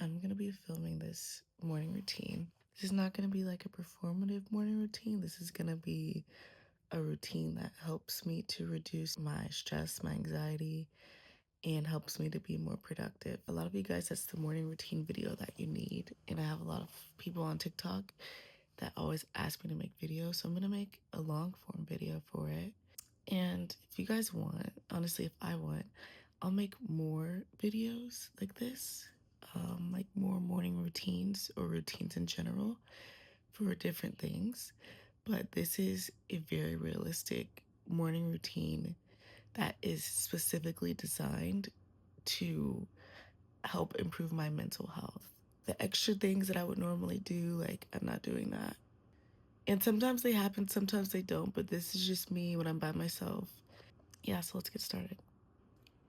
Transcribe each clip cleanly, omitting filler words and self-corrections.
I'm gonna be filming this morning routine. This is not gonna be like a performative morning routine. This is gonna be a routine that helps me to reduce my stress, my anxiety, and helps me to be more productive. A lot of you guys, that's the morning routine video that you need. And I have a lot of people on TikTok that always ask me to make videos. So I'm gonna make a long form video for it. And if you guys want, honestly, if I want, I'll make more videos like this, like more morning routines or routines in general for different things. But this is a very realistic morning routine that is specifically designed to help improve my mental health. The extra things that I would normally do, like, I'm not doing that. And sometimes they happen, sometimes they don't, but this is just me when I'm by myself. Yeah, so let's get started.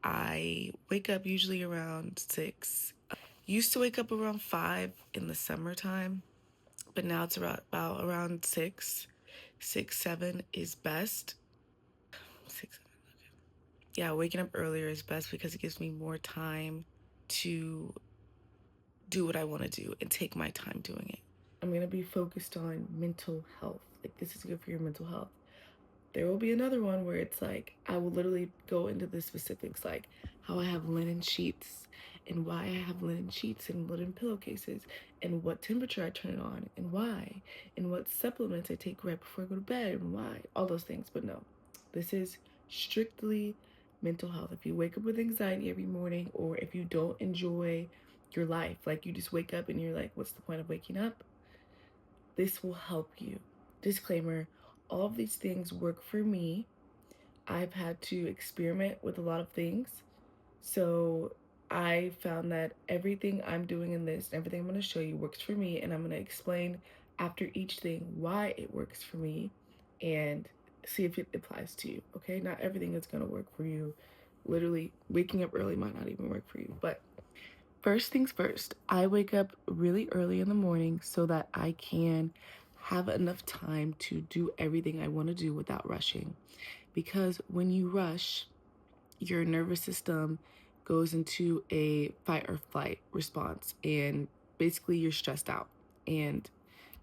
I wake up usually around 6. Used to wake up around 5 in the summertime, but now it's about around 6. 6, 7 is best. 6, 7, okay. Yeah, waking up earlier is best because it gives me more time to do what I want to do and take my time doing it. I'm going to be focused on mental health. Like, this is good for your mental health. There will be another one where it's like, I will literally go into the specifics, like how I have linen sheets and why I have linen sheets and linen pillowcases and what temperature I turn it on and why and what supplements I take right before I go to bed and why, all those things. But no, this is strictly mental health. If you wake up with anxiety every morning, or if you don't enjoy your life, like you just wake up and you're like, what's the point of waking up? This will help you. Disclaimer, all of these things work for me. I've had to experiment with a lot of things. So I found that everything I'm doing in this, everything I'm going to show you works for me. And I'm going to explain after each thing why it works for me and see if it applies to you. Okay, not everything is going to work for you. Literally, waking up early might not even work for you. But first things first, I wake up really early in the morning so that I can have enough time to do everything I want to do without rushing. Because when you rush, your nervous system goes into a fight or flight response, and basically you're stressed out. And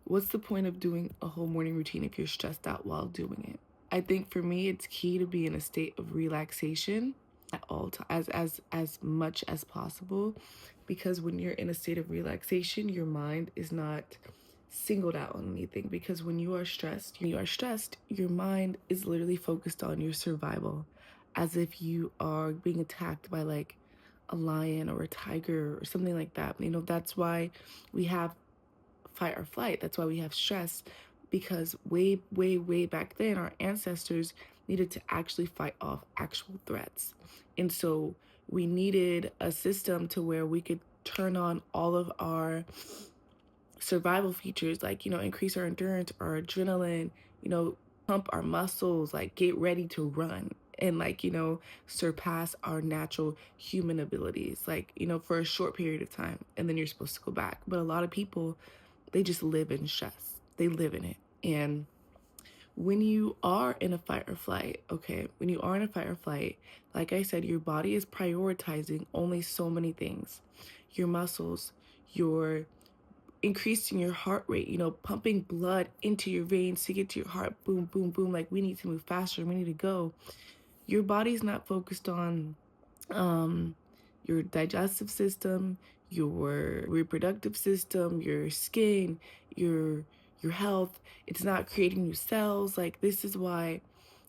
what's the point of doing a whole morning routine if you're stressed out while doing it? I think for me, it's key to be in a state of relaxation at all times, as much as possible, because when you're in a state of relaxation, your mind is not singled out on anything. Because when you are stressed, your mind is literally focused on your survival, as if you are being attacked by like a lion or a tiger or something like that. You know, that's why we have fight or flight. That's why we have stress, because way back then, our ancestors needed to actually fight off actual threats. And so we needed a system to where we could turn on all of our survival features, like, you know, increase our endurance, our adrenaline, you know, pump our muscles, like get ready to run and, like, you know, surpass our natural human abilities, like, you know, for a short period of time. And then you're supposed to go back. But a lot of people, they just live in stress. They live in it. And when you are in a fight or flight, okay, when you are in a fight or flight, like I said, your body is prioritizing only so many things. Your muscles, your increasing your heart rate, you know, pumping blood into your veins to get to your heart, boom, boom, boom, like we need to move faster, we need to go. Your body's not focused on your digestive system, your reproductive system, your skin, your health. It's not creating new cells. Like, this is why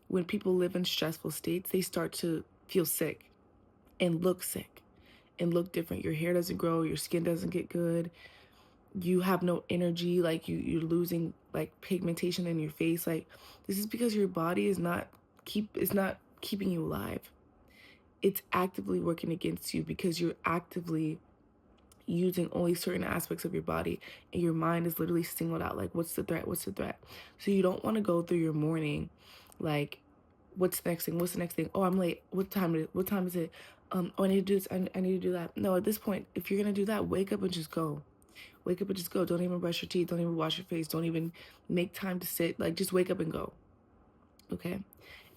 when people live in stressful states, they start to feel sick and look different. Your hair doesn't grow, your skin doesn't get good, you have no energy, like you're losing like pigmentation in your face. Like, this is because your body is not keeping you alive. It's actively working against you because you're actively using only certain aspects of your body, and your mind is literally singled out, like, what's the threat. So you don't want to go through your morning like, what's the next thing, oh, I'm late, what time is it, oh, I need to do this, I need to do that. No, at this point, if you're gonna do that, wake up and just go. Don't even brush your teeth, don't even wash your face, don't even make time to sit. Like, just wake up and go. Okay.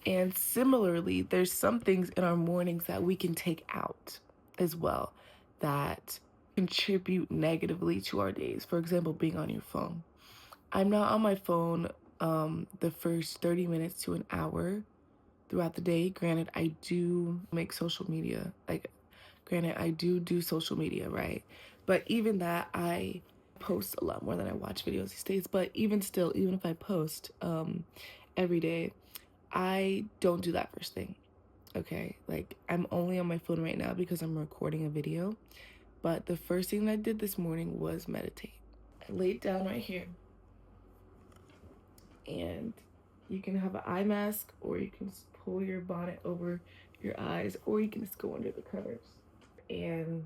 And similarly, there's some things in our mornings that we can take out as well, that contribute negatively to our days. For example, being on your phone. I'm not on my phone the first 30 minutes to an hour throughout the day. Granted, I do make social media. Granted, I do social media, right? But even that, I post a lot more than I watch videos these days. But even still, even if I post every day, I don't do that first thing. Okay, like I'm only on my phone right now because I'm recording a video. But the first thing that I did this morning was meditate. I laid down right here, and you can have an eye mask, or you can just pull your bonnet over your eyes, or you can just go under the covers. And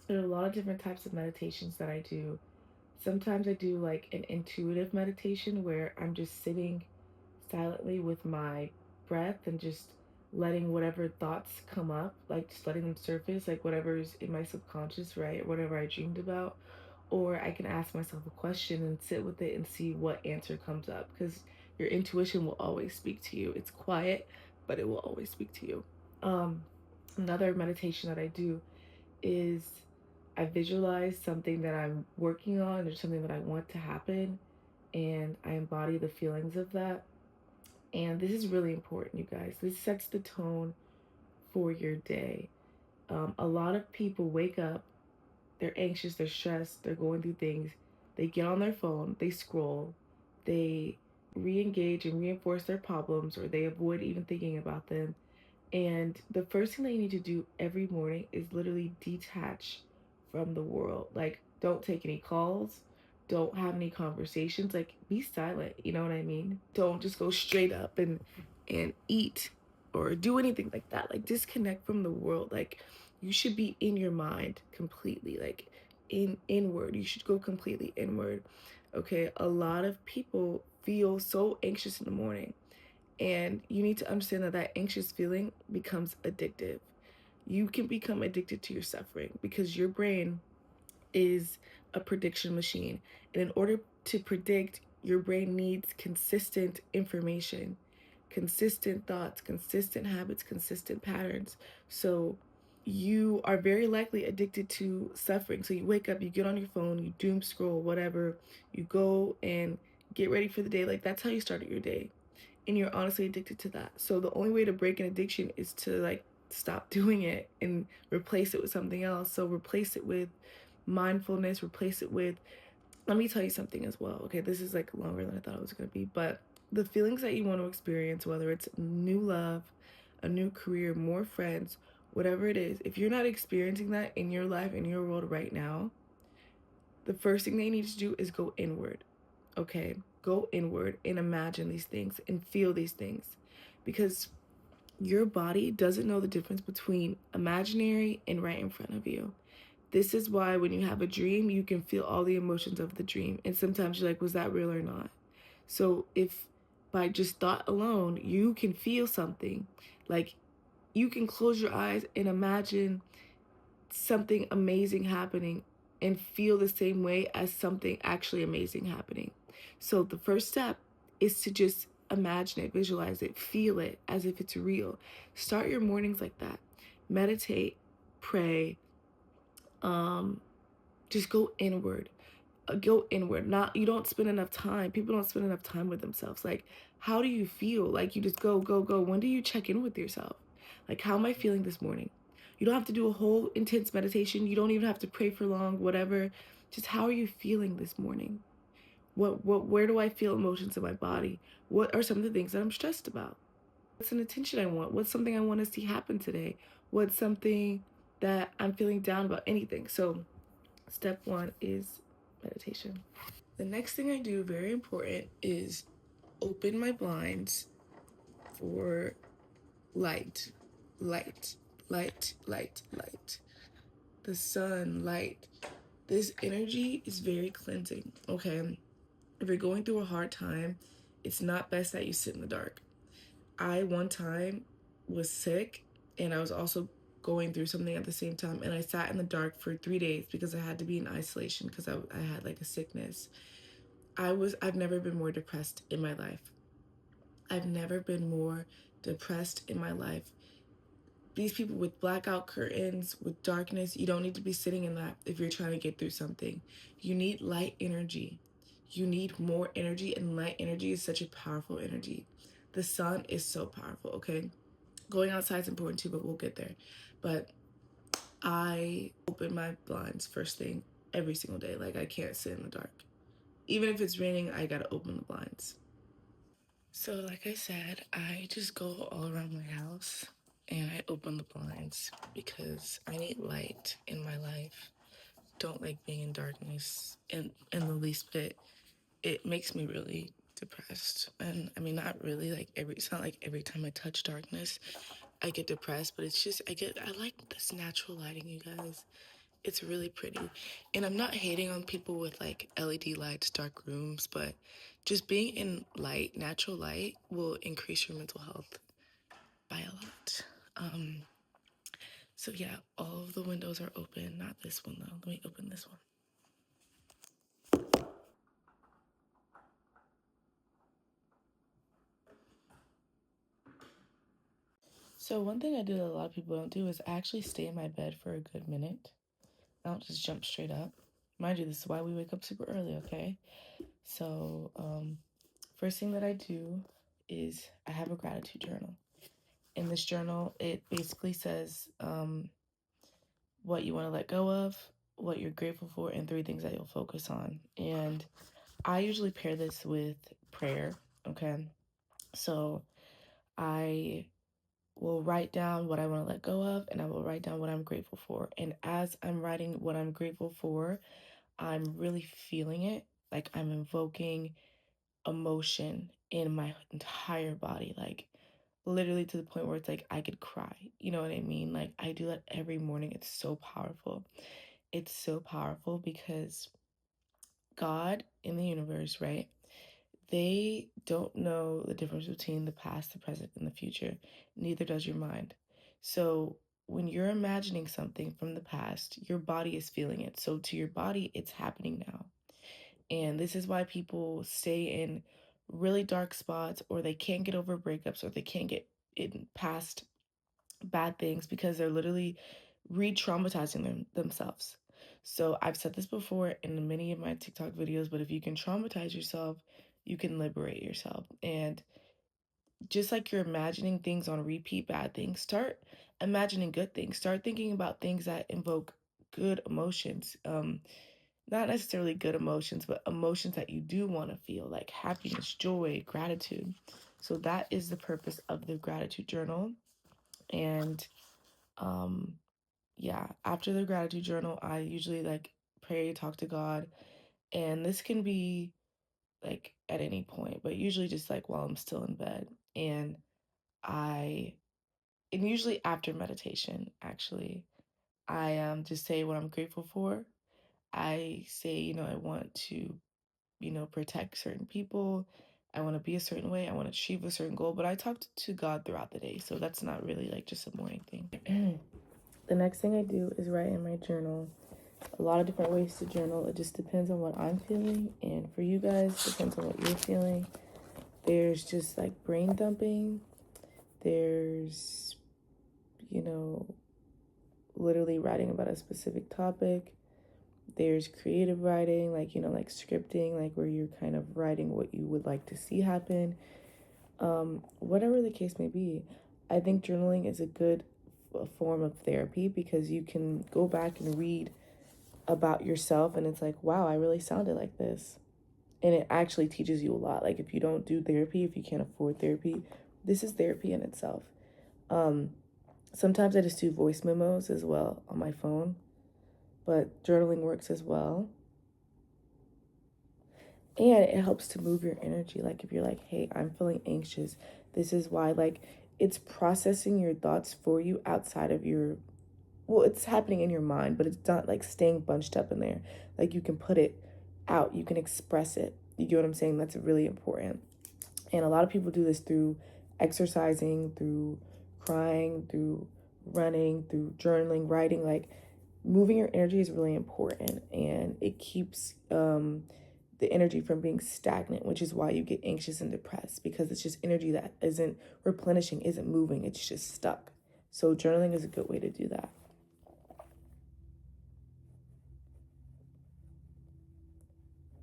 there are a lot of different types of meditations that I do. Sometimes I do like an intuitive meditation where I'm just sitting silently with my breath and just letting whatever thoughts come up, like just letting them surface, like whatever's in my subconscious, right? Whatever I dreamed about. Or I can ask myself a question and sit with it and see what answer comes up, because your intuition will always speak to you. It's quiet, but it will always speak to you. Um, Another meditation that I do is I visualize something that I'm working on or something that I want to happen, and I embody the feelings of that. And this is really important, you guys. This sets the tone for your day. A lot of people wake up, they're anxious, they're stressed, they're going through things. They get on their phone, they scroll, they re engage and reinforce their problems, or they avoid even thinking about them. And the first thing that you need to do every morning is literally detach from the world. Like, don't take any calls, don't have any conversations. Like, be silent. You know what I mean? Don't just go straight up and eat or do anything like that. Like, disconnect from the world. Like, you should be in your mind completely. Like, inward. You should go completely inward. Okay, a lot of people feel so anxious in the morning, and you need to understand that that anxious feeling becomes addictive. You can become addicted to your suffering because your brain is a prediction machine. And in order to predict, your brain needs consistent information, consistent thoughts, consistent habits, consistent patterns. So you are very likely addicted to suffering. So you wake up, you get on your phone, you doom scroll, whatever, you go and get ready for the day. Like, that's how you started your day, and you're honestly addicted to that. So the only way to break an addiction is to like stop doing it and replace it with something else. So replace it with mindfulness, replace it with, let me tell you something as well. Okay, this is like longer than I thought it was going to be, but the feelings that you want to experience, whether it's new love, a new career, more friends, whatever it is, if you're not experiencing that in your life, in your world right now, the first thing they need to do is go inward. Okay, go inward and imagine these things and feel these things, because your body doesn't know the difference between imaginary and right in front of you. This is why when you have a dream, you can feel all the emotions of the dream, and sometimes you're like, was that real or not? So if by just thought alone you can feel something, like you can close your eyes and imagine something amazing happening and feel the same way as something actually amazing happening. So the first step is to just imagine it, visualize it, feel it as if it's real. Start your mornings like that. Meditate, pray, just go inward. Go inward. Not, you don't spend enough time. People don't spend enough time with themselves. Like, how do you feel? Like, you just go, go, go. When do you check in with yourself? Like, how am I feeling this morning? You don't have to do a whole intense meditation. You don't even have to pray for long, whatever. Just how are you feeling this morning? Where do I feel emotions in my body? What are some of the things that I'm stressed about? What's an attention I want? What's something I want to see happen today? What's something that I'm feeling down about? Anything. So step one is meditation. The next thing I do, very important, is open my blinds for light, light, light, light, light. The sun, light. This energy is very cleansing, okay? If you're going through a hard time, it's not best that you sit in the dark. I, one time, was sick, and I was also going through something at the same time, and I sat in the dark for 3 days because I had to be in isolation because I had like a sickness. I've never been more depressed in my life. I've never been more depressed in my life. these people with blackout curtains, with darkness, you don't need to be sitting in that if you're trying to get through something. You need light energy. You need more energy, and light energy is such a powerful energy. The sun is so powerful, okay? Going outside is important too, but we'll get there. But I open my blinds first thing every single day. Like, I can't sit in the dark. Even if it's raining, I gotta open the blinds. So, like I said, I just go all around my house and I open the blinds because I need light in my life. Don't like being in darkness in the least bit. It makes me really depressed. And I mean, not really, like it's not like every time I touch darkness I get depressed, but it's just I like this natural lighting, you guys. It's really pretty. And I'm not hating on people with like LED lights, dark rooms, but just being in light, natural light, will increase your mental health by a lot. So yeah, all of the windows are open. Not this one though. Let me open this one. So one thing I do that a lot of people don't do is actually stay in my bed for a good minute. I don't just jump straight up. Mind you, this is why we wake up super early, okay? So, first thing that I do is I have a gratitude journal. In this journal, it basically says what you want to let go of, what you're grateful for, and 3 things that you'll focus on. And I usually pair this with prayer, okay? So I will write down what I want to let go of, and I will write down what I'm grateful for. And as I'm writing what I'm grateful for, I'm really feeling it. Like, I'm invoking emotion in my entire body, like literally to the point where it's like I could cry. You know what I mean? Like, I do that every morning. It's so powerful. It's so powerful because God in the universe, right? They don't know the difference between the past, the present, and the future. Neither does your mind. So when you're imagining something from the past, your body is feeling it. So to your body, it's happening now. And this is why people stay in really dark spots, or they can't get over breakups, or they can't get in past bad things, because they're literally re-traumatizing themselves. So I've said this before in many of my TikTok videos, but if you can traumatize yourself, you can liberate yourself. And just like you're imagining things on repeat, bad things, start imagining good things. Start thinking about things that invoke good emotions. Not necessarily good emotions, but emotions that you do want to feel, like happiness, joy, gratitude. So that is the purpose of the gratitude journal. And um yeah, after the gratitude journal, I usually like pray, talk to God, and this can be like at any point, but usually just like while I'm still in bed. And I and usually after meditation, actually, I just say what I'm grateful for. I say, I want to, protect certain people. I want to be a certain way. I want to achieve a certain goal. But I talk to God throughout the day. So that's not really like just a morning thing. The next thing I do is write in my journal. A lot of different ways to journal. It just depends on what I'm feeling. And for you guys, depends on what you're feeling. There's just like brain thumping. There's, you know, literally writing about a specific topic. There's creative writing, like, like scripting, like where you're kind of writing what you would like to see happen. Whatever the case may be, I think journaling is a good form of therapy, because you can go back and read about yourself and it's like, wow, I really sounded like this. And it actually teaches you a lot. Like, if you don't do therapy, if you can't afford therapy, this is therapy in itself. Sometimes I just do voice memos as well on my phone, but journaling works as well. And it helps to move your energy. Like, if you're like, hey, I'm feeling anxious, this is why. Like, it's processing your thoughts for you outside of your, well, it's happening in your mind, but it's not like staying bunched up in there. Like, you can put it out, you can express it. You get what I'm saying? That's really important. And a lot of people do this through exercising, through crying, through running, through journaling, writing. Like, moving your energy is really important, and it keeps the energy from being stagnant, which is why you get anxious and depressed, because it's just energy that isn't replenishing, isn't moving, it's just stuck. So journaling is a good way to do that.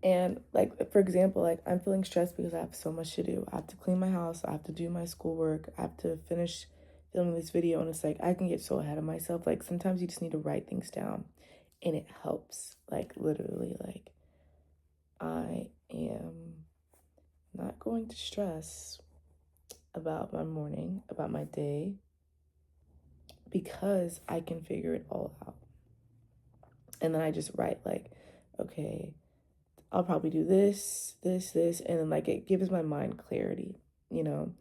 And like, for example, like I'm feeling stressed because I have so much to do. I have to clean my house. I have to do my schoolwork. I have to finish filming this video. And it's like, I can get so ahead of myself. Like sometimes you just need to write things down and it helps. Like literally, like I am not going to stress about my morning, about my day, because I can figure it all out. And then I just write like, okay, I'll probably do this, this, this, and then like it gives my mind clarity, you know,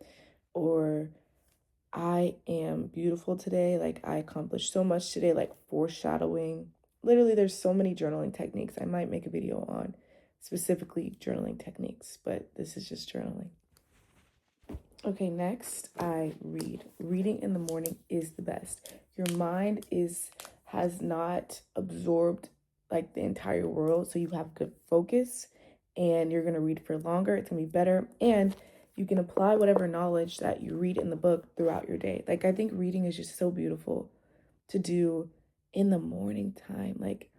or I am beautiful today. Like I accomplished so much today, like foreshadowing. Literally, there's so many journaling techniques. I might make a video on specifically journaling techniques, but this is just journaling. Okay, next I read. Reading in the morning is the best. Your mind has not absorbed like the entire world, so you have good focus and you're going to read for longer. It's going to be better, and you can apply whatever knowledge that you read in the book throughout your day. Like I think reading is just so beautiful to do in the morning time. Like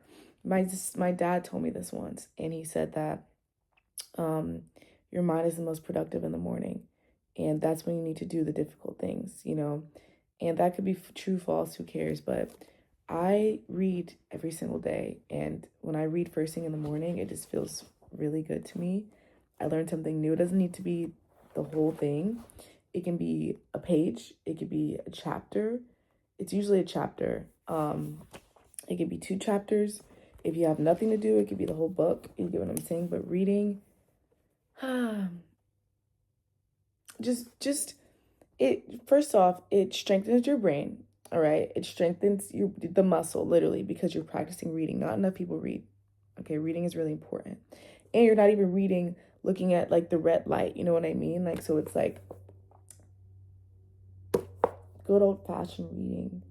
my dad told me this once, and he said that your mind is the most productive in the morning. And that's when you need to do the difficult things, you know? And that could be true, false, who cares? But I read every single day. And when I read first thing in the morning, it just feels really good to me. I learned something new. It doesn't need to be the whole thing. It can be a page. It could be a chapter. It's usually a chapter. It could be 2 chapters. If you have nothing to do, it could be the whole book. You get what I'm saying? But reading, just it, first off, it strengthens your brain. All right, it strengthens the muscle, literally, because you're practicing reading. Not enough people read. Okay, reading is really important. And you're not even reading looking at like the red light, you know what I mean? Like, so it's like good old-fashioned reading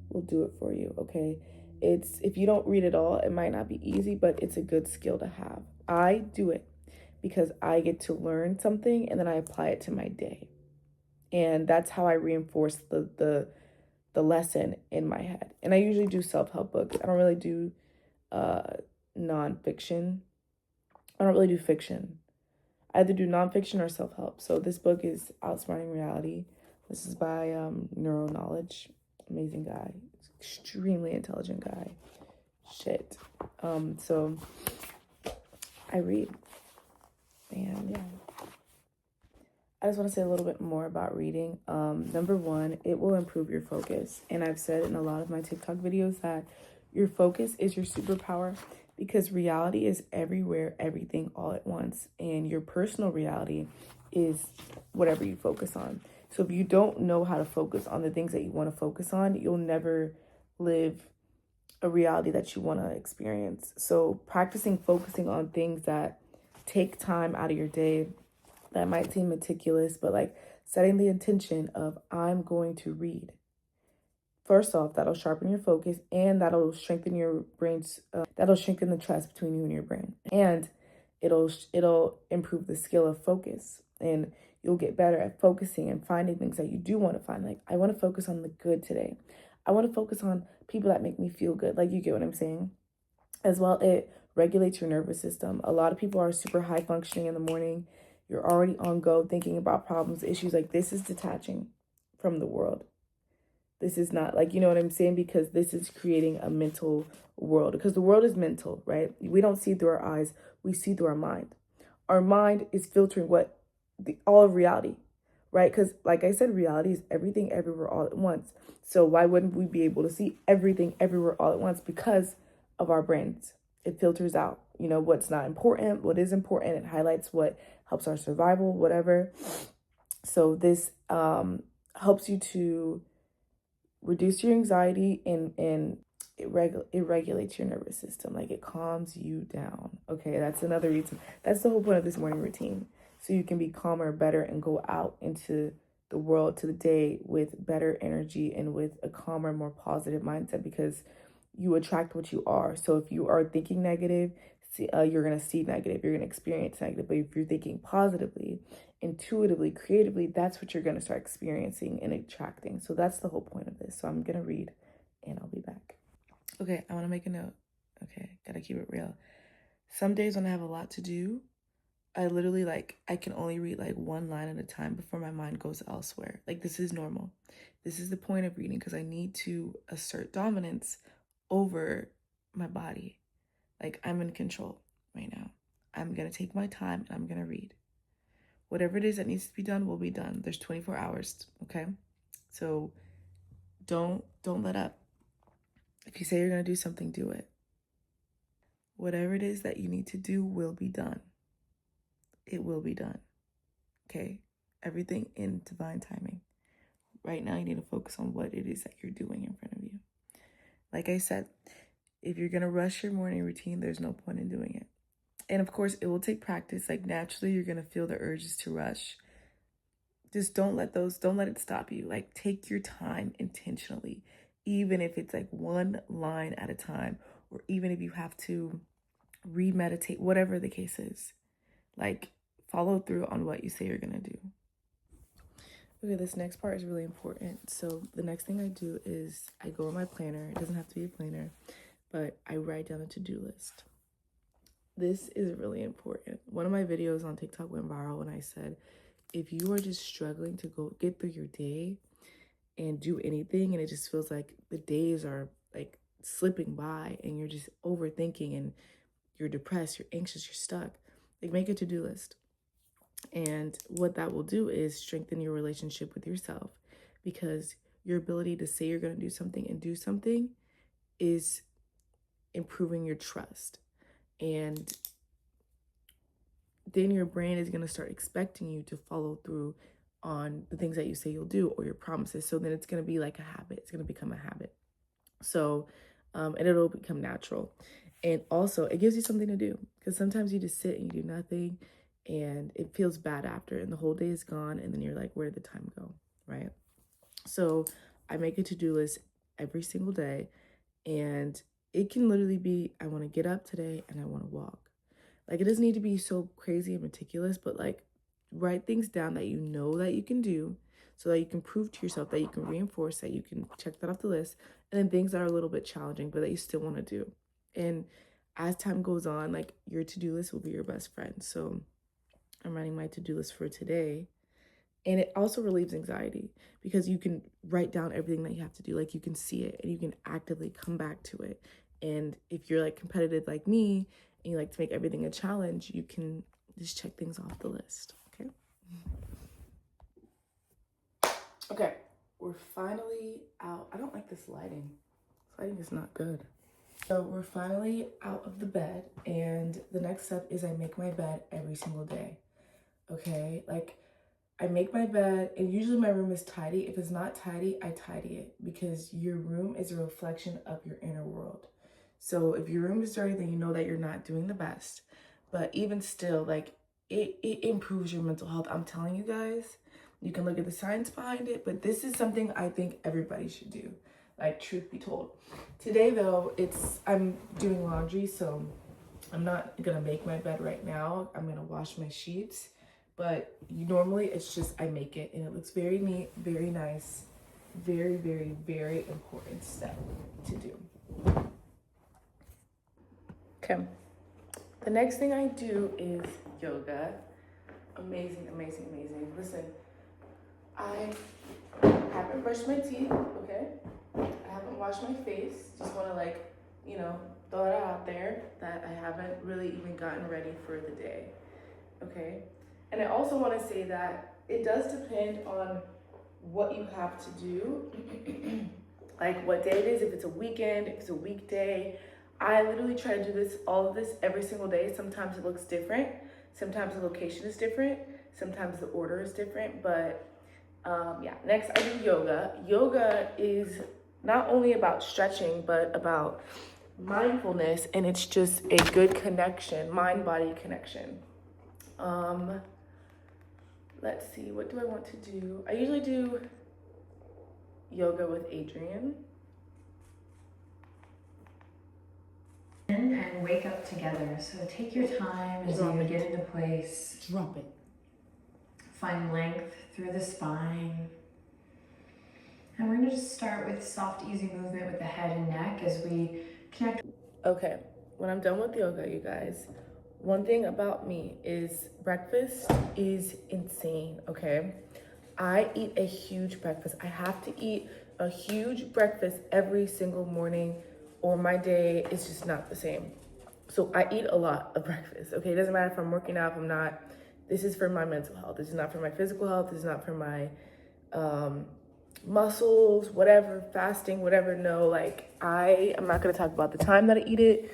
will do it for you. Okay, it's, if you don't read at all, it might not be easy, but it's a good skill to have. I do it because I get to learn something and then I apply it to my day. And that's how I reinforce the lesson in my head. And I usually do self-help books. I don't really do nonfiction. I don't really do fiction. I either do nonfiction or self-help. So this book is Outsmarting Reality. This is by Neuro Knowledge. Amazing guy. Extremely intelligent guy. Shit. So I read. And yeah. I just want to say a little bit more about reading. Number one, it will improve your focus. And I've said in a lot of my TikTok videos that your focus is your superpower, because reality is everywhere, everything, all at once. And your personal reality is whatever you focus on. So if you don't know how to focus on the things that you want to focus on, you'll never live a reality that you want to experience. So practicing focusing on things that take time out of your day, that might seem meticulous, but like setting the intention of I'm going to read. First off, that'll sharpen your focus and that'll strengthen your brain's, that'll strengthen the trust between you and your brain. And it'll improve the skill of focus, and you'll get better at focusing and finding things that you do want to find. Like, I want to focus on the good today. I want to focus on people that make me feel good. Like, you get what I'm saying? As well, it regulates your nervous system. A lot of people are super high functioning in the morning. You're already on go thinking about problems, issues. Like, this is detaching from the world. This is not, like, you know what I'm saying? Because this is creating a mental world. Because the world is mental, right? We don't see through our eyes. We see through our mind. Our mind is filtering all of reality, right? Because like I said, reality is everything, everywhere, all at once. So why wouldn't we be able to see everything, everywhere, all at once? Because of our brains. It filters out, you know, what's not important, what is important. It highlights what helps our survival, whatever. So this helps you to reduce your anxiety, and it regulates your nervous system. Like, it calms you down. Okay, that's another reason. That's the whole point of this morning routine. So you can be calmer, better, and go out into the world, to the day, with better energy and with a calmer, more positive mindset, because you attract what you are. So if you are thinking negative, you're going to see negative, you're going to experience negative. But if you're thinking positively, intuitively, creatively, that's what you're going to start experiencing and attracting. So that's the whole point of this. So I'm going to read and I'll be back. Okay, I want to make a note. Okay, gotta keep it real. Some days when I have a lot to do, I literally I can only read like one line at a time before my mind goes elsewhere. Like, this is normal. This is the point of reading, because I need to assert dominance over my body. Like, I'm in control right now. I'm going to take my time and I'm going to read. Whatever it is that needs to be done will be done. There's 24 hours, okay? So don't let up. If you say you're going to do something, do it. Whatever it is that you need to do will be done. It will be done. Okay? Everything in divine timing. Right now, you need to focus on what it is that you're doing in front of you. Like I said, if you're going to rush your morning routine, there's no point in doing it. And of course, it will take practice. Like, naturally, you're going to feel the urges to rush. Just don't let it stop you. Like, take your time intentionally, even if it's like one line at a time, or even if you have to remeditate, whatever the case is. Like, follow through on what you say you're going to do. Okay, this next part is really important. So the next thing I do is I go in my planner. It doesn't have to be a planner, but I write down a to-do list. This is really important. One of my videos on TikTok went viral when I said, if you are just struggling to get through your day and do anything, and it just feels like the days are like slipping by and you're just overthinking and you're depressed, you're anxious, you're stuck, like, make a to-do list. And what that will do is strengthen your relationship with yourself, because your ability to say you're going to do something and do something is improving your trust. And then your brain is going to start expecting you to follow through on the things that you say you'll do, or your promises. So then it's going to be like a habit. It's going to become a habit. So, and it'll become natural. And also, it gives you something to do, because sometimes you just sit and you do nothing and it feels bad after, and the whole day is gone. And then you're like, where did the time go? Right? So I make a to-do list every single day, and it can literally be, I want to get up today and I want to walk. Like, it doesn't need to be so crazy and meticulous, but like, write things down that you know that you can do, so that you can prove to yourself, that you can reinforce, that you can check that off the list. And then things that are a little bit challenging, but that you still want to do. And as time goes on, like, your to-do list will be your best friend. So I'm writing my to-do list for today. And it also relieves anxiety, because you can write down everything that you have to do. Like, you can see it and you can actively come back to it. And if you're like competitive like me and you like to make everything a challenge, you can just check things off the list. Okay. Okay. We're finally out. I don't like this lighting. This lighting is not good. So we're finally out of the bed. And the next step is I make my bed every single day. Okay. Like, I make my bed, and usually my room is tidy. If it's not tidy, I tidy it, because your room is a reflection of your inner world. So if your room is dirty, then you know that you're not doing the best. But even still, like, it improves your mental health. I'm telling you guys, you can look at the science behind it, but this is something I think everybody should do. Like, truth be told. Today though, I'm doing laundry, so I'm not gonna make my bed right now. I'm gonna wash my sheets. But normally it's just, I make it and it looks very neat, very nice, very, very, very important step to do. Okay. The next thing I do is yoga. Amazing, amazing, amazing. Listen, I haven't brushed my teeth, okay? I haven't washed my face. Just want to throw it out there that I haven't really even gotten ready for the day, okay? And I also want to say that it does depend on what you have to do, like what day it is, if it's a weekend, if it's a weekday. I literally try to do all of this every single day. Sometimes it looks different. Sometimes the location is different. Sometimes the order is different. But yeah, next I do yoga. Yoga is not only about stretching, but about mindfulness, and it's just a good connection, mind-body connection. Let's see, what do I want to do? I usually do yoga with Adriene. And wake up together. So take your time as you get into place. Drop it. Find length through the spine. And we're gonna just start with soft, easy movement with the head and neck as we connect. Okay, when I'm done with yoga, you guys, one thing about me is breakfast is insane, okay? I eat a huge breakfast. I have to eat a huge breakfast every single morning or my day is just not the same. So I eat a lot of breakfast, okay? It doesn't matter if I'm working out, if I'm not. This is for my mental health. This is not for my physical health. This is not for my muscles, whatever, fasting, whatever. No, like I'm not gonna talk about the time that I eat it.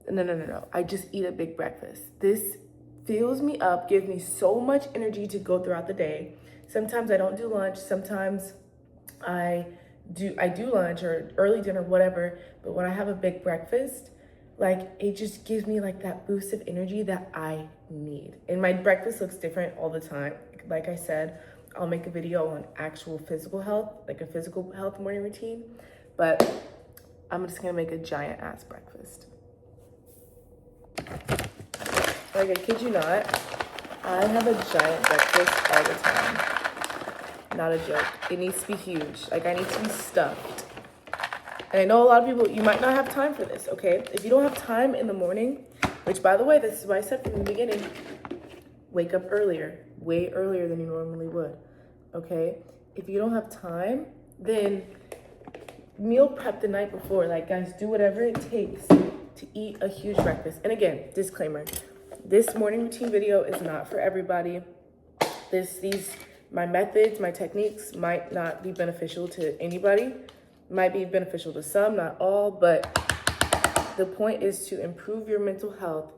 No. I just eat a big breakfast. This fills me up, gives me so much energy to go throughout the day. Sometimes I don't do lunch. Sometimes I do lunch or early dinner, whatever. But when I have a big breakfast, like it just gives me like that boost of energy that I need. And my breakfast looks different all the time. Like I said, I'll make a video on actual physical health, like a physical health morning routine. But I'm just gonna make a giant ass breakfast. Like I kid you not, I have a giant breakfast all the time. Not a joke. It needs to be huge. Like I need to be stuffed. And I know a lot of people, you might not have time for this, okay? If you don't have time in the morning, which by the way, this is what I said from the beginning, wake up earlier, way earlier than you normally would, okay? If you don't have time, then meal prep the night before. Like guys, do whatever it takes to eat a huge breakfast. And again, disclaimer, this morning routine video is not for everybody. My methods, my techniques might not be beneficial to anybody. Might be beneficial to some, not all, but the point is to improve your mental health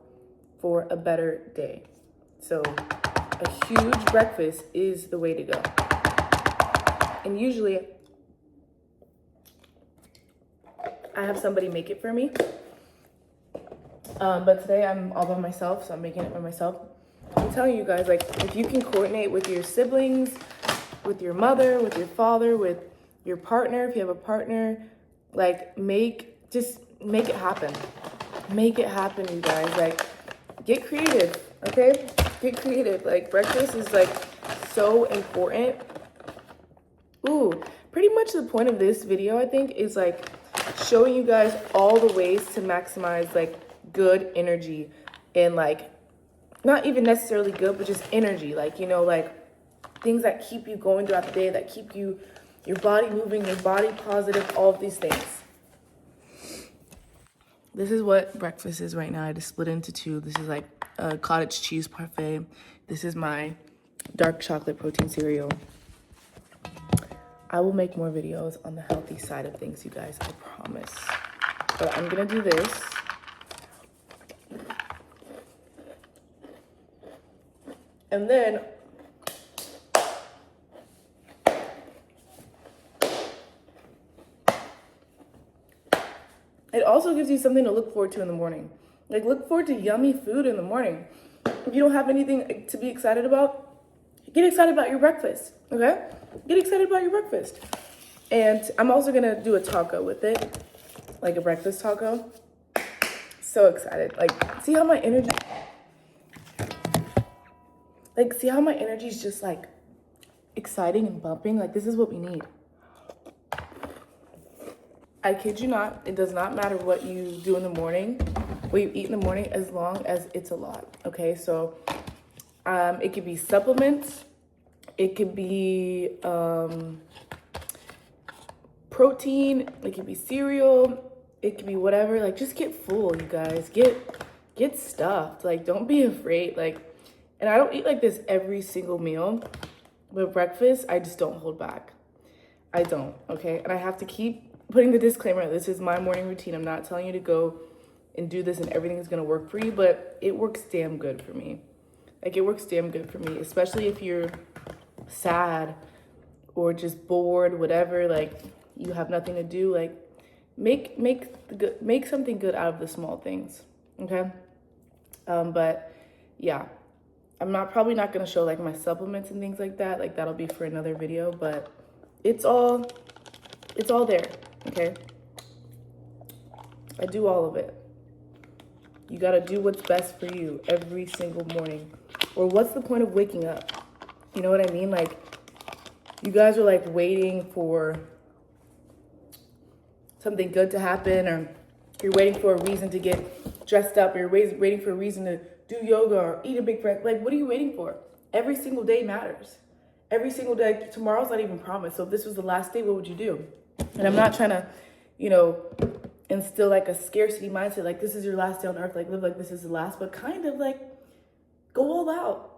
for a better day. So a huge breakfast is the way to go. And usually I have somebody make it for me. But today I'm all by myself, so I'm making it by myself. I'm telling you guys, like, if you can coordinate with your siblings, with your mother, with your father, with your partner, if you have a partner, like, just make it happen. Make it happen, you guys. Like, get creative, okay? Get creative. Like, breakfast is, like, so important. Ooh, pretty much the point of this video, I think, is, like, showing you guys all the ways to maximize, like, good energy and, like, not even necessarily good, but just energy, like, you know, like things that keep you going throughout the day, that keep your body moving, your body positive, all of these things. This is what breakfast is right now. I just split into two. This is like a cottage cheese parfait. This is my dark chocolate protein cereal. I will make more videos on the healthy side of things, you guys, I promise. But I'm gonna do this. And then it also gives you something to look forward to in the morning. Like, look forward to yummy food in the morning. If you don't have anything to be excited about, get excited about your breakfast, okay? Get excited about your breakfast. And I'm also gonna do a taco with it, like a breakfast taco. So excited. Like, see how my energy is just like exciting and bumping? Like, this is what we need. I kid you not, it does not matter what you do in the morning, what you eat in the morning, as long as it's a lot, okay? So it could be supplements, it could be protein, it could be cereal, it could be whatever. Like, just get full, you guys. Get stuffed. Like, don't be afraid. Like, and I don't eat like this every single meal, but breakfast, I just don't hold back. I don't, okay? And I have to keep putting the disclaimer, this is my morning routine. I'm not telling you to go and do this and everything is gonna work for you, but it works damn good for me. Like, it works damn good for me, especially if you're sad or just bored, whatever, like you have nothing to do. Like, make something good out of the small things, okay? But yeah, I'm probably not gonna show like my supplements and things like that. Like, that'll be for another video, but it's all there, okay? I do all of it. You got to do what's best for you every single morning. Or what's the point of waking up? You know what I mean? Like, you guys are like waiting for something good to happen, or you're waiting for a reason to get dressed up, or you're waiting for a reason to do yoga or eat a big breakfast. Like, what are you waiting for? Every single day matters. Every single day. Tomorrow's not even promised. So if this was the last day, what would you do? And I'm not trying to, you know, instill like a scarcity mindset, like this is your last day on earth, like live like this is the last, but kind of like go all out.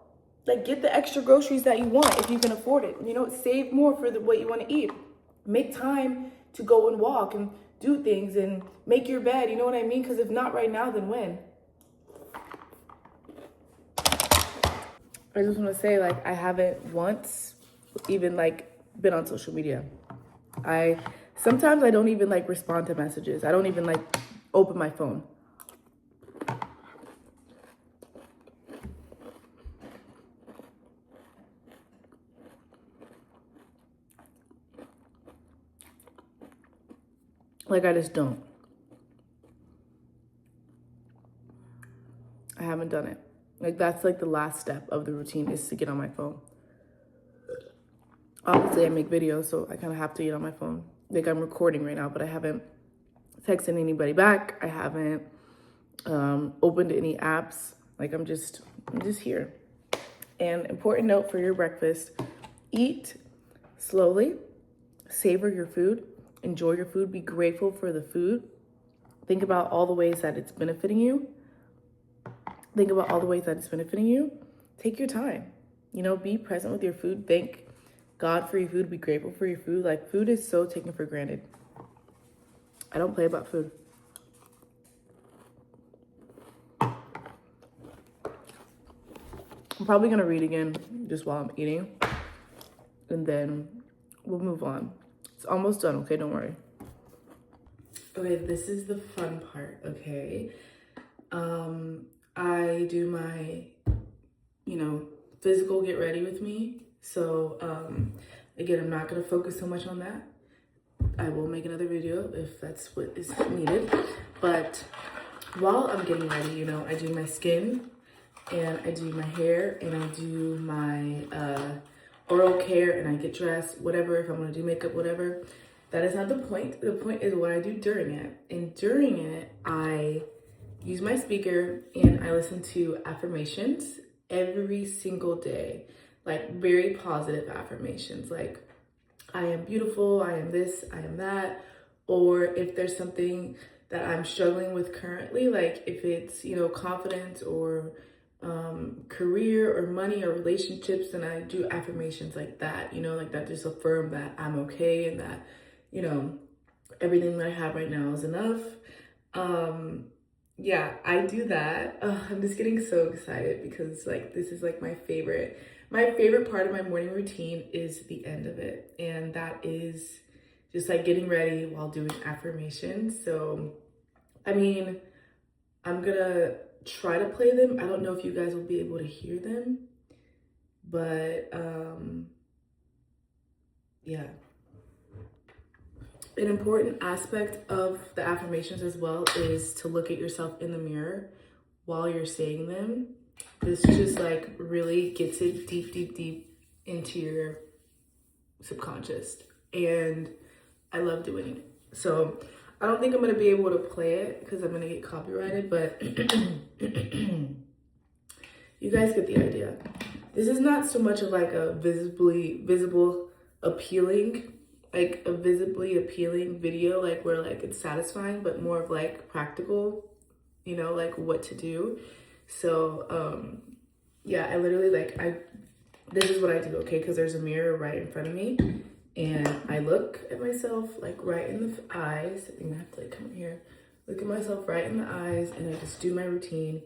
Like, get the extra groceries that you want if you can afford it. You know, save more for what you want to eat. Make time to go and walk and do things and make your bed. You know what I mean? Because if not right now, then when? I just want to say, like, I haven't once even like been on social media. Sometimes I don't even like respond to messages. I don't even like open my phone. Like, I just don't. I haven't done it. Like, that's like the last step of the routine, is to get on my phone. Obviously, I make videos, so I kind of have to get on my phone. Like, I'm recording right now, but I haven't texted anybody back. I haven't opened any apps. Like, I'm just here. And important note for your breakfast: eat slowly, savor your food, enjoy your food, be grateful for the food. Think about all the ways that it's benefiting you. Think about all the ways that it's benefiting you. Take your time. You know, be present with your food. Thank God for your food. Be grateful for your food. Like, food is so taken for granted. I don't play about food. I'm probably going to read again just while I'm eating. And then we'll move on. It's almost done, okay? Don't worry. Okay, this is the fun part, okay? I do my, physical get ready with me. So, again, I'm not going to focus so much on that. I will make another video if that's what is needed. But while I'm getting ready, I do my skin, and I do my hair, and I do my oral care, and I get dressed, whatever, if I'm going to do makeup, whatever. That is not the point. The point is what I do during it. And during it, I use my speaker and I listen to affirmations every single day. Like, very positive affirmations. Like, I am beautiful, I am this, I am that. Or if there's something that I'm struggling with currently, like if it's, confidence or career or money or relationships, then I do affirmations like that, like that just affirm that I'm okay and that, everything that I have right now is enough. Yeah, I do that. I'm just getting so excited because like this is like my favorite part of my morning routine is the end of it. And that is just like getting ready while doing affirmations. So, I mean, I'm gonna try to play them. I don't know if you guys will be able to hear them, but yeah. An important aspect of the affirmations as well is to look at yourself in the mirror while you're saying them. This just like really gets it deep, deep, deep into your subconscious. And I love doing it. So I don't think I'm going to be able to play it because I'm going to get copyrighted, but you guys get the idea. This is not so much of like a visibly appealing video, like where like it's satisfying, but more of like practical, like what to do. So yeah, I literally this is what I do, okay? Because there's a mirror right in front of me, and I look at myself like right in the eyes. I'm gonna have to like come here, look at myself right in the eyes, and I just do my routine.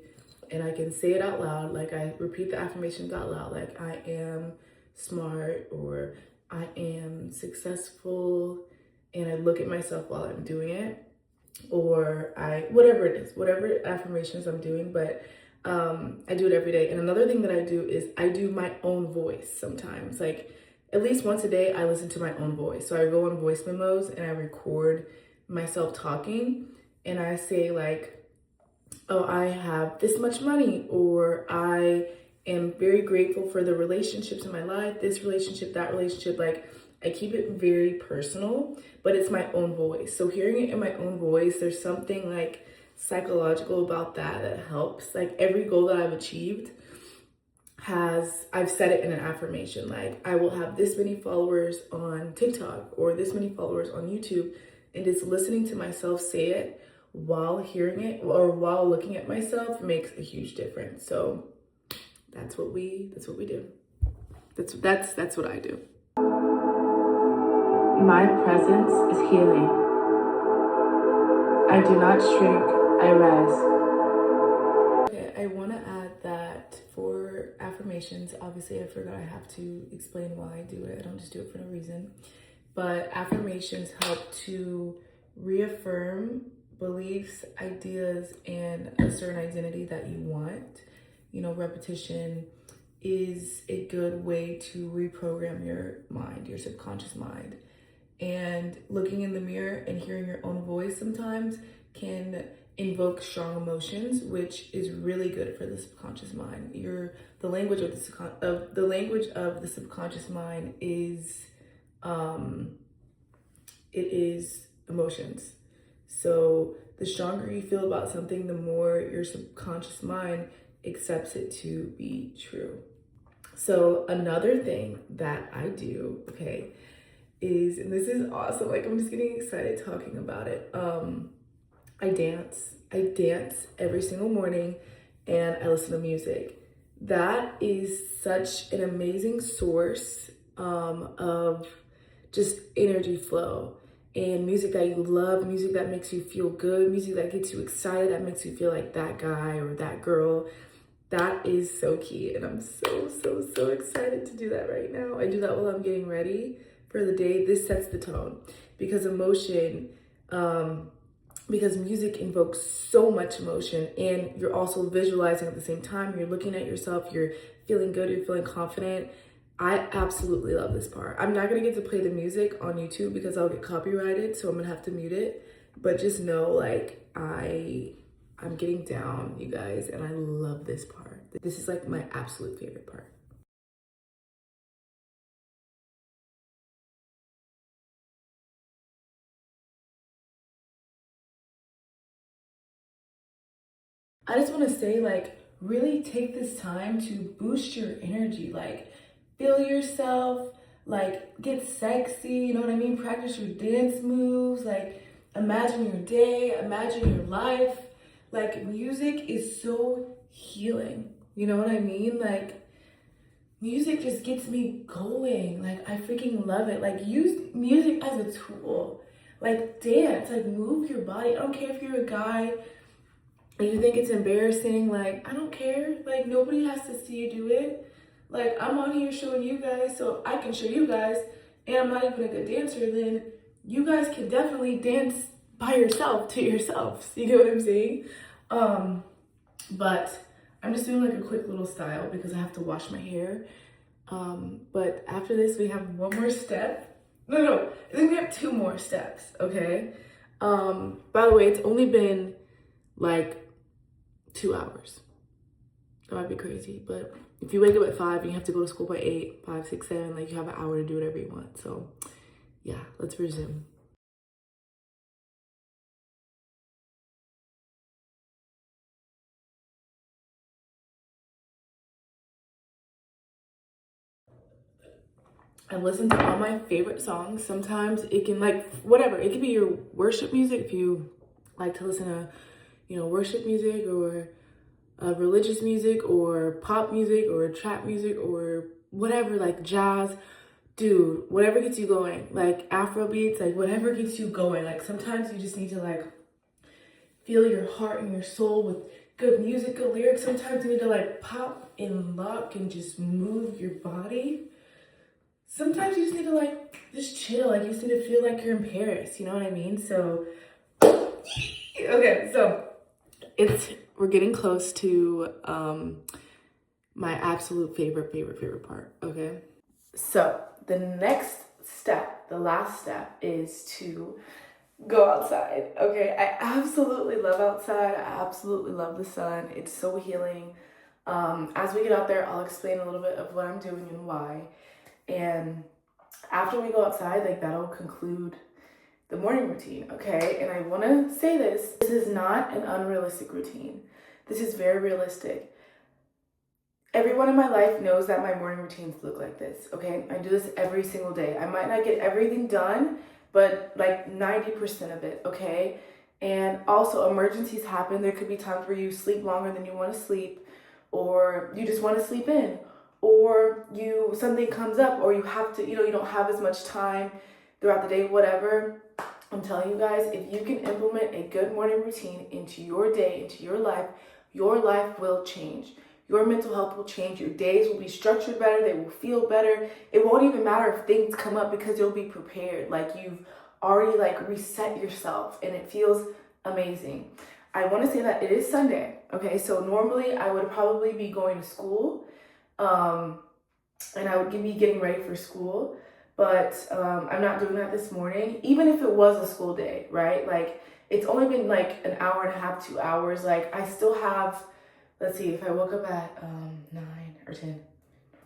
And I can say it out loud, like I repeat the affirmations out loud, like I am smart, or I am successful, and I look at myself while I'm doing it, or whatever it is, whatever affirmations I'm doing, but I do it every day. And another thing that I do is I do my own voice sometimes. Like at least once a day, I listen to my own voice. So I go on voice memos and I record myself talking, and I say like, oh, I have this much money, or I am very grateful for the relationships in my life, this relationship, that relationship. Like, I keep it very personal, but it's my own voice. So hearing it in my own voice, there's something like psychological about that helps. Like, every goal that I've achieved I've said it in an affirmation. Like, I will have this many followers on TikTok or this many followers on YouTube. And just listening to myself say it while hearing it or while looking at myself makes a huge difference. So that's what we do. That's what I do. My presence is healing. I do not shrink, I rise. Okay, I want to add that for affirmations, obviously I forgot I have to explain why I do it. I don't just do it for no reason. But affirmations help to reaffirm beliefs, ideas, and a certain identity that you want. You know, repetition is a good way to reprogram your mind, your subconscious mind. And looking in the mirror and hearing your own voice sometimes can invoke strong emotions, which is really good for the subconscious mind. The language of the subconscious mind is it is emotions. So the stronger you feel about something, the more your subconscious mind accepts it to be true. So another thing that I do, okay, is, and this is awesome, like I'm just getting excited talking about it. I dance every single morning, and I listen to music. That is such an amazing source of just energy flow, and music that you love, music that makes you feel good, music that gets you excited, that makes you feel like that guy or that girl. That is so key, and I'm so excited to do that right now. I do that while I'm getting ready for the day. This sets the tone because because music invokes so much emotion, and you're also visualizing at the same time. You're looking at yourself, you're feeling good, you're feeling confident. I absolutely love this part. I'm not gonna get to play the music on YouTube because I'll get copyrighted, so I'm gonna have to mute it. But just know, like, I'm getting down, you guys, and I love this part. This is like my absolute favorite part. I just want to say, like, really take this time to boost your energy. Like, feel yourself, like, get sexy, you know what I mean? Practice your dance moves, like, imagine your day, imagine your life. Like, music is so healing, you know what I mean? Like, music just gets me going. Like, I freaking love it. Like, use music as a tool. Like, dance, like, move your body. I don't care if you're a guy and you think it's embarrassing, like, I don't care. Like, nobody has to see you do it. Like, I'm on here showing you guys so I can show you guys, and I'm not even a good dancer, then you guys can definitely dance by yourself to yourselves. You get what I'm saying? But I'm just doing like a quick little style because I have to wash my hair. But after this, we have one more step. No, I think we have two more steps, okay? By the way, it's only been like 2 hours. That might be crazy, but if you wake up at 5 and you have to go to school by 8, 5, 6, 7, like, you have an hour to do whatever you want. So yeah, let's resume. I listen to all my favorite songs. Sometimes it can, like, whatever, it could be your worship music if you like to listen to, you know, worship music, or religious music, or pop music, or trap music, or whatever, like jazz. Dude, whatever gets you going, like Afro beats, like whatever gets you going. Like, sometimes you just need to, like, feel your heart and your soul with good music, good lyrics. Sometimes you need to, like, pop and lock and just move your body. Sometimes you just need to, like, just chill. Like, you just need to feel like you're in Paris, you know what I mean? So okay, so we're getting close to my absolute favorite part, okay? So the next step, the last step, is to go outside. Okay, I absolutely love outside. I absolutely love the sun. It's so healing. As we get out there, I'll explain a little bit of what I'm doing and why. And after we go outside, like that'll conclude the morning routine, okay? And I want to say this is not an unrealistic routine. This is very realistic. Everyone in my life knows that my morning routines look like this, okay? I do this every single day. I might not get everything done, but like 90% of it, okay? And also, emergencies happen. There could be times where you sleep longer than you want to sleep, or you just want to sleep in, or something comes up, or you have to, you don't have as much time throughout the day, whatever. I'm telling you guys, if you can implement a good morning routine into your day, into your life will change. Your mental health will change. Your days will be structured better. They will feel better. It won't even matter if things come up because you'll be prepared. Like you've already like reset yourself and it feels amazing. I want to say that it is Sunday. Okay, so normally I would probably be going to school, and I would be getting ready for school. But I'm not doing that this morning. Even if it was a school day, right? Like it's only been like an hour and a half, 2 hours. Like I still have, let's see, if I woke up at 9 or 10,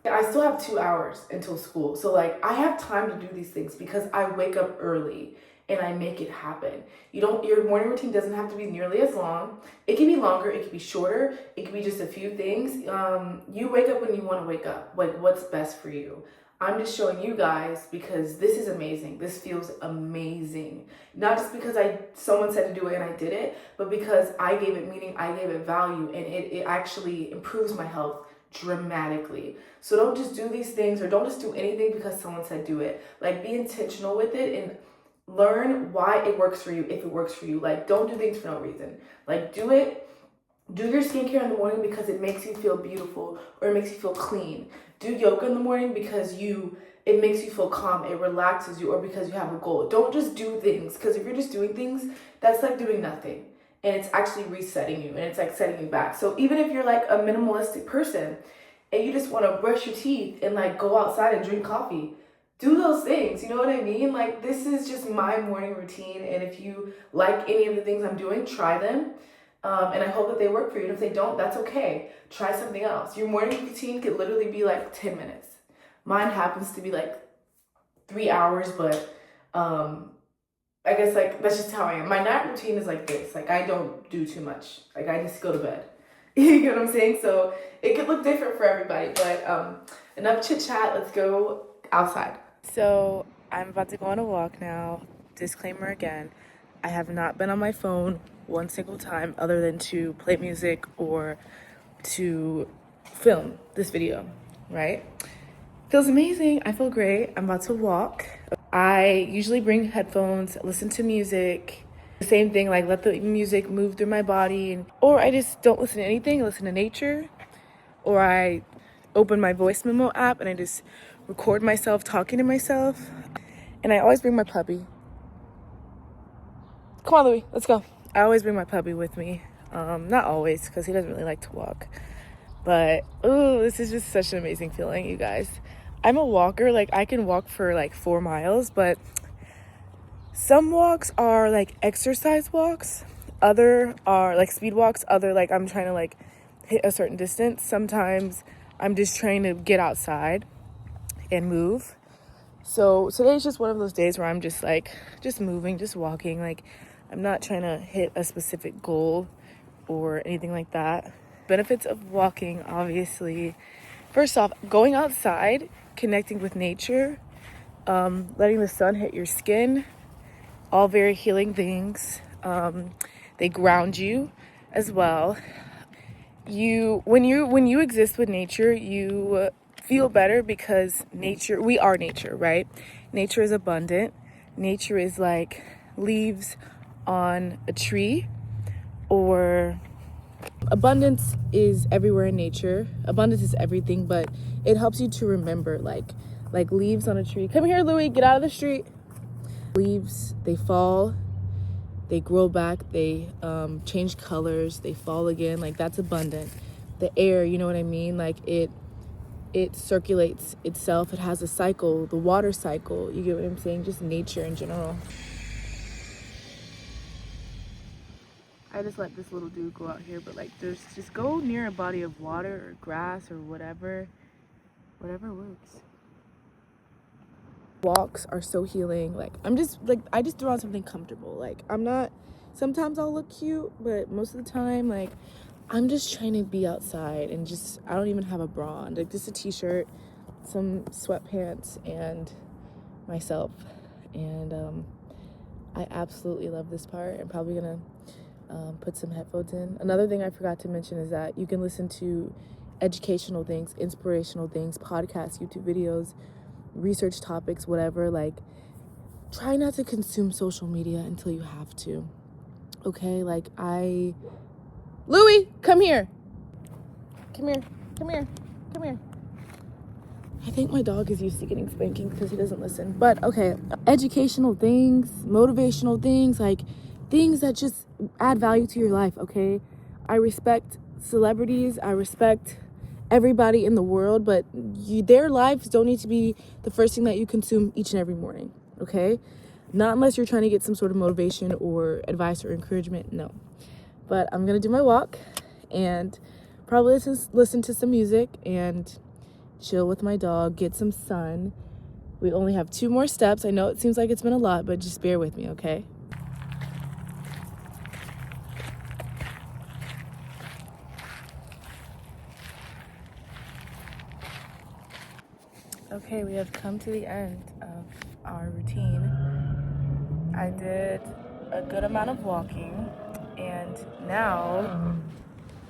I still have 2 hours until school. So like I have time to do these things because I wake up early and I make it happen. Your morning routine doesn't have to be nearly as long. It can be longer, it can be shorter, it can be just a few things. You wake up when you want to wake up, like what's best for you. I'm just showing you guys because this is amazing. This feels amazing. Not just because someone said to do it and I did it, but because I gave it meaning, I gave it value, and it actually improves my health dramatically. So don't just do these things, or don't just do anything because someone said do it. Like be intentional with it and learn why it works for you, if it works for you. Like don't do things for no reason. Like do it. Do your skincare in the morning because it makes you feel beautiful or it makes you feel clean. Do yoga in the morning because it makes you feel calm, it relaxes you, or because you have a goal. Don't just do things, because if you're just doing things, that's like doing nothing. And it's actually resetting you and it's like setting you back. So even if you're like a minimalistic person and you just want to brush your teeth and like go outside and drink coffee, do those things. You know what I mean? Like this is just my morning routine. And if you like any of the things I'm doing, try them. And I hope that they work for you. And if they don't, that's okay. Try something else. Your morning routine could literally be like 10 minutes. Mine happens to be like 3 hours, but I guess like that's just how I am. My night routine is like this. Like I don't do too much. Like I just go to bed. You get what I'm saying? So it could look different for everybody. But enough chit chat. Let's go outside. So I'm about to go on a walk now. Disclaimer again, I have not been on my phone one single time other than to play music or to film this video, right? Feels amazing. I feel great. I'm about to walk. I usually bring headphones, listen to music, the same thing, like let the music move through my body, or I just don't listen to anything, listen to nature, or I open my voice memo app and I just record myself talking to myself. And I always bring my puppy. Come on, Louie, let's go. I always bring my puppy with me. Not always, because he doesn't really like to walk. But, ooh, this is just such an amazing feeling, you guys. I'm a walker. Like, I can walk for, like, 4 miles. But some walks are, like, exercise walks. Other are, like, speed walks. Other, like, I'm trying to, like, hit a certain distance. Sometimes I'm just trying to get outside and move. So today's just one of those days where I'm just, like, just moving, just walking. Like, I'm not trying to hit a specific goal or anything like that. Benefits of walking, obviously. First off, going outside, connecting with nature, letting the sun hit your skin, all very healing things. They ground you as well. When you exist with nature, you feel better because we are nature, right? Nature is abundant. Nature is like leaves on a tree, or abundance is everywhere in nature. Abundance is everything, but it helps you to remember, like leaves on a tree. Come here, Louie, get out of the street. Leaves, they fall, they grow back, they change colors, they fall again. Like that's abundant. The air, you know what I mean? Like it circulates itself. It has a cycle, the water cycle. You get what I'm saying? Just nature in general. I just let this little dude go out here, but like there's just go near a body of water or grass or whatever works. Walks are so healing. Like I just throw on something comfortable. Like sometimes I'll look cute, but most of the time like I'm just trying to be outside and just I don't even have a bra on. Like just a t-shirt, some sweatpants, and myself. And I absolutely love this part. I'm probably gonna put some headphones in. Another thing I forgot to mention is that you can listen to educational things, inspirational things, podcasts, YouTube videos, research topics, whatever. Like, try not to consume social media until you have to. Okay, like Louie, come here. Come here. Come here. Come here. I think my dog is used to getting spanking because he doesn't listen. But okay, educational things, motivational things, like things that just add value to your life, okay? I respect celebrities. I respect everybody in the world, but their lives don't need to be the first thing that you consume each and every morning, okay? Not unless you're trying to get some sort of motivation or advice or encouragement, no. But I'm gonna do my walk and probably listen to some music and chill with my dog, get some sun. We only have 2 more steps. I know it seems like it's been a lot, but just bear with me, okay? Okay, we have come to the end of our routine. I did a good amount of walking, and now,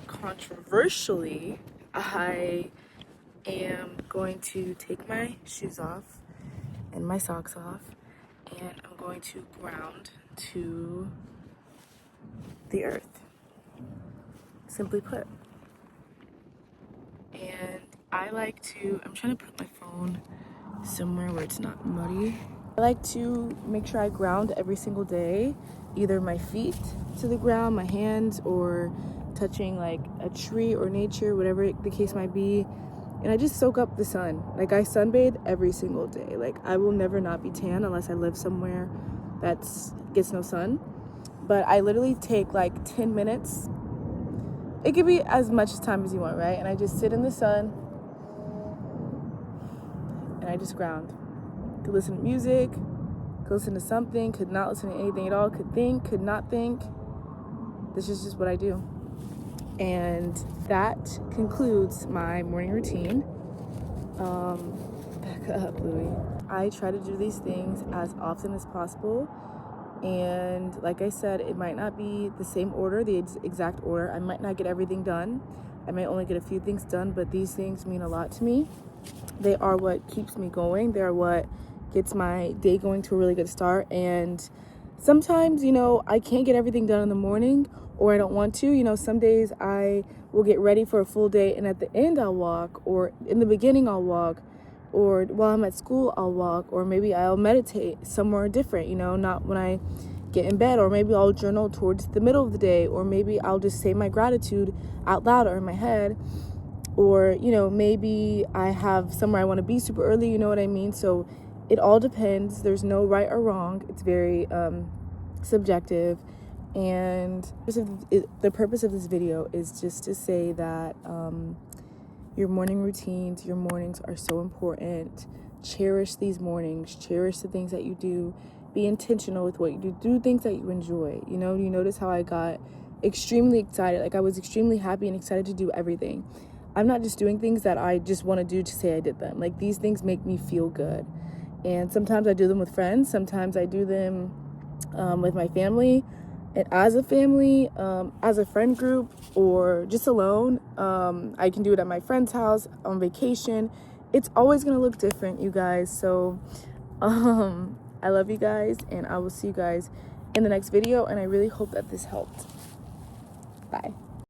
controversially, I am going to take my shoes off and my socks off, and I'm going to ground to the earth, simply put. And I'm trying to put my phone somewhere where it's not muddy. I like to make sure I ground every single day, either my feet to the ground, my hands, or touching like a tree or nature, whatever the case might be. And I just soak up the sun. Like I sunbathe every single day. Like I will never not be tan unless I live somewhere that gets no sun. But I literally take like 10 minutes. It could be as much time as you want, right? And I just sit in the sun and I just ground. Could listen to music, could listen to something, could not listen to anything at all, could think, could not think. This is just what I do. And that concludes my morning routine. Back up, Louie. I try to do these things as often as possible. And like I said, it might not be the same order, the exact order. I might not get everything done. I might only get a few things done, but these things mean a lot to me. They are what keeps me going. They're what gets my day going to a really good start. And sometimes, I can't get everything done in the morning, or I don't want to. Some days I will get ready for a full day, and at the end I'll walk, or in the beginning I'll walk, or while I'm at school I'll walk, or maybe I'll meditate somewhere different, not when I get in bed, or maybe I'll journal towards the middle of the day, or maybe I'll just say my gratitude out loud or in my head, or maybe I have somewhere I want to be super early, you know what I mean? So it all depends. There's no right or wrong. It's very subjective. And the purpose of this video is just to say that your morning routines, your mornings are so important. Cherish these mornings. Cherish the things that you do. Be intentional with what you do. Do things that you enjoy. You notice how I got extremely excited. Like I was extremely happy and excited to do everything. I'm not just doing things that I just want to do to say I did them. Like these things make me feel good. And sometimes I do them with friends. Sometimes I do them with my family. And as a family, as a friend group, or just alone. I can do it at my friend's house, on vacation. It's always going to look different, you guys. So I love you guys, and I will see you guys in the next video. And I really hope that this helped. Bye.